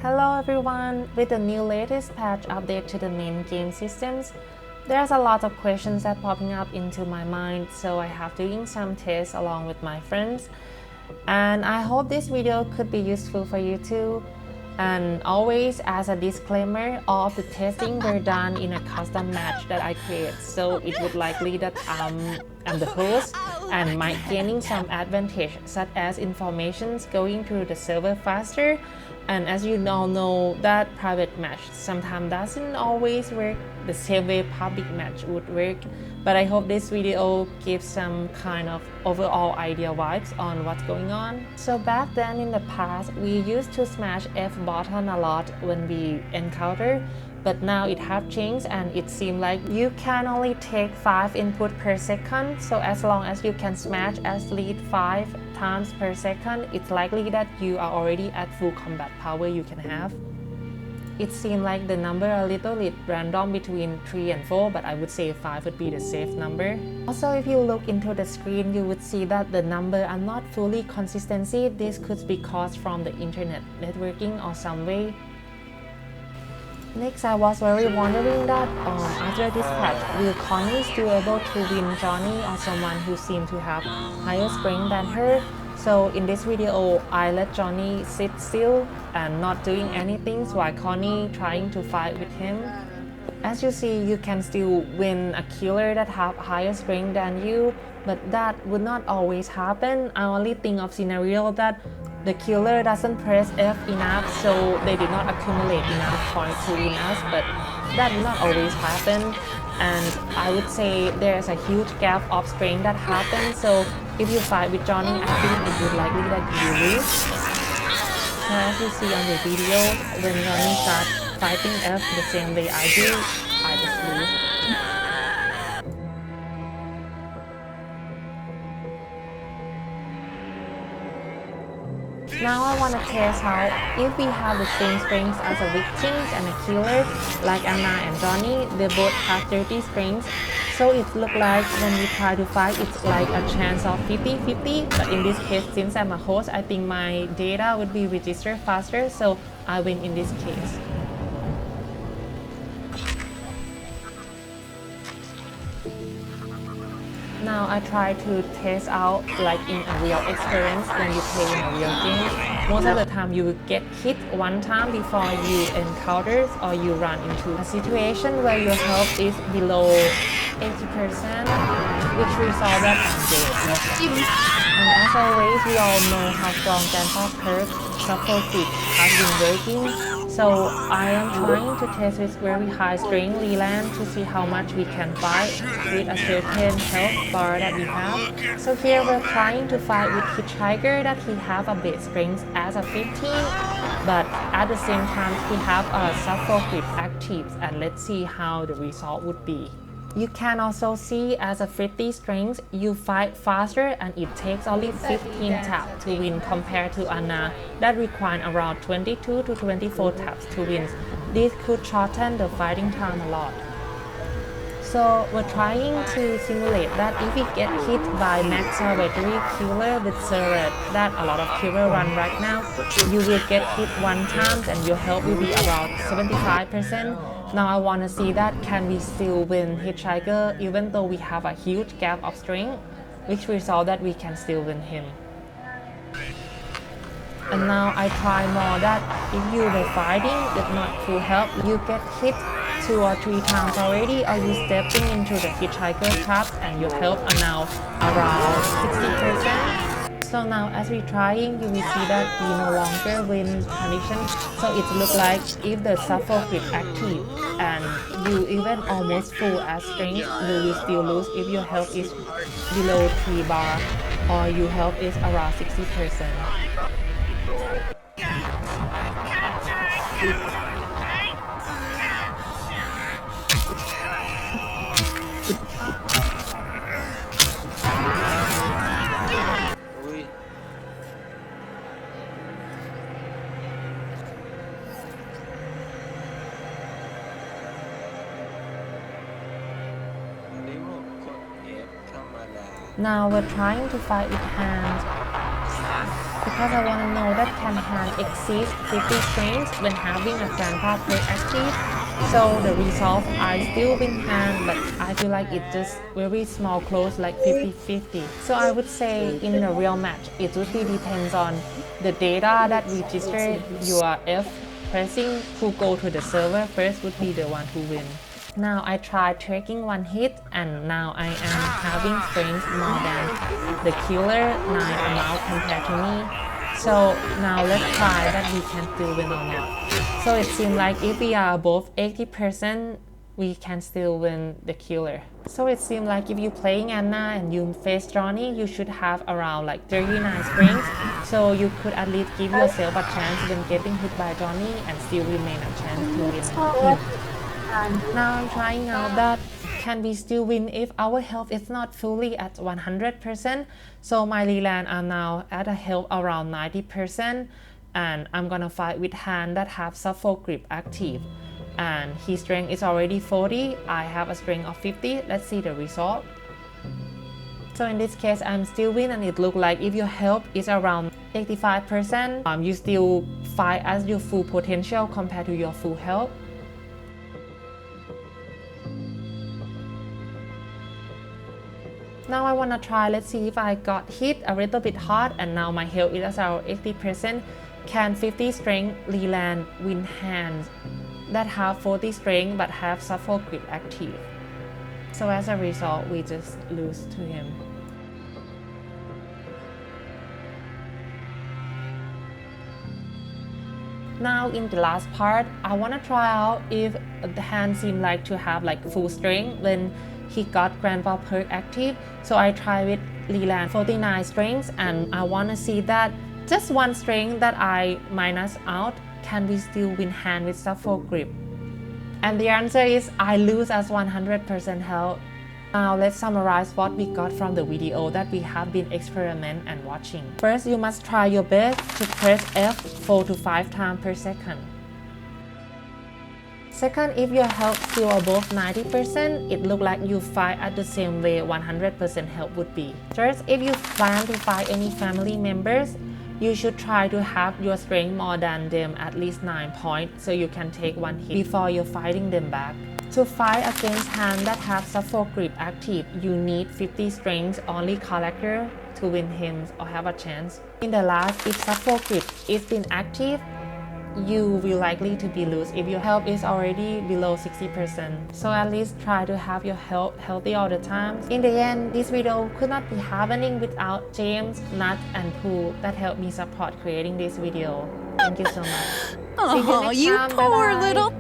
Hello everyone! With the new latest patch update to the main game systems, there's a lot of questions that popping up into my mind, so I have doing some tests along with my friends. And I hope this video could be useful for you too. And always, as a disclaimer, all of the testing were done in a custom match that I create, so it would likely that I'm the host and might gaining some advantage, such as informations going through the server faster. And as you all know, that private match sometimes doesn't always work the same way public match would work. But I hope this video gives some kind of overall idea vibes on what's going on. So back then in the past, we used to smash F button a lot when we encounter, but now it have changed and it seems like you can only take 5 input per second. So as long as you can smash at least 5 times per second, it's likely that you are already at full combat power you can have. It seemed like the number a little bit random between 3 and 4, but I would say 5 would be the safe number. Also, if you look into the screen, you would see that the number are not fully consistency. This could be caused from the internet networking or some way. Next, I was very wondering that after this patch, will Connie still able to win Johnny or someone who seemed to have higher strength than her? So in this video, I let Johnny sit still and not doing anything while Connie trying to fight with him. As you see, you can still win a killer that have higher strength than you, but that would not always happen. I only think of scenario that the killer doesn't press F enough, so they did not accumulate enough points to win us, but that will not always happen. And I would say there's a huge gap of strength that happens, so if you fight with Johnny, I think it would likely that you lose. So as you see on the video, when Johnny starts fighting F the same way I do, I just lose. Now I want to test how if we have the same strengths as a victim and a killer, like Anna and Johnny, they both have 30 strengths. So it looks like when we try to fight, it's like a chance of 50-50. But in this case, since I'm a host, I think my data would be registered faster, so I win in this case. Now I try to test out like in a real experience when you play in a real game. Most of the time you will get hit one time before you encounter or you run into a situation where your health is below 80%, which results that I'm dead. And as always, we all know how strong Grapple perk Shuffle Fit has been working. So I am trying to test with very high strength Leland to see how much we can fight with a certain health bar that we have. So here we're trying to fight with Hitchhiker that he have a base strength as a 15, but at the same time he have a Shuffle Fit active, and let's see how the result would be. You can also see as a 50 strength, you fight faster and it takes only 15 taps to win compared to Anna that require around 22 to 24 taps to win. This could shorten the fighting time a lot. So we're trying to simulate that if we get hit by max salvatory killer with Surret that a lot of killer run right now, you will get hit one time and your health will be around 75%. Now I want to see that can we still win Hitchhiker even though we have a huge gap of strength, which result that we can still win him. And now I try more that if you were fighting with not full health, you get hit 2 or 3 times already, or you stepping into the Hitchhiker traps and your health are now around 60%. So now as we're trying, you will see that we no longer win condition. So it looks like if the Shuffle Fit active and you even almost full as strength, you will still lose if your health is below 3 bar or your health is around 60%. Now we're trying to fight with hands. because I want to know that can hand exceed 50 strengths when having a grandpa play active. So the result, I still win hand, but I feel like it's just very small close, like 50-50. So I would say in a real match, it totally depends on the data that register your F pressing. Who go to the server first would be the one who win. Now I tried tracking one hit, and now I am having strength more than the killer 9 amount compared to me. So now let's try that we can still win or not. So it seems like if we are above 80%, we can still win the killer. So it seems like if you playing Anna and you face Johnny, you should have around like 39 strings. So you could at least give yourself a chance when getting hit by Johnny and still remain a chance to win. Now I'm trying out that can we still win if our health is not fully at 100%. So my Leland are now at a health around 90%, and I'm gonna fight with hand that have Suffolk grip active, and his strength is already 40. I have a strength of 50. Let's see the result. So in this case, I'm still win, and it looks like if your health is around 85%, you still fight as your full potential compared to your full health. Now I wanna try, let's see if I got hit a little bit hard, and now my health is around 80%. Can 50 strength Leland win hands that have 40 strength but have Suffolk grip active? So as a result, we just lose to him. Now in the last part, I wanna try out if the hand seemed like to have like full strength when he got grandpa perk active. So I try with Leland 49 strengths, and I wanna see that just one strength that I minus out, can we still win hand with Suffolk grip? And the answer is I lose as 100% health. Now let's summarize what we got from the video that we have been experimenting and watching. First, you must try your best to press F 4 to 5 times per second. Second, if your health still above 90%, it looks like you fight at the same way 100% health would be. Third, if you plan to fight any family members, you should try to have your strength more than them at least 9 points, so you can take one hit before you're fighting them back. To fight against hand that have Suffolk grip active, you need 50 strength only character to win him or have a chance. In the last, if Suffolk grip is been active, you will likely to be lose if your health is already below 60%. So at least try to have your health healthy all the time. In the end, this video could not be happening without James, Nat, and Pooh that helped me support creating this video. Thank you so much. Oh, you time. poor Bye-bye. little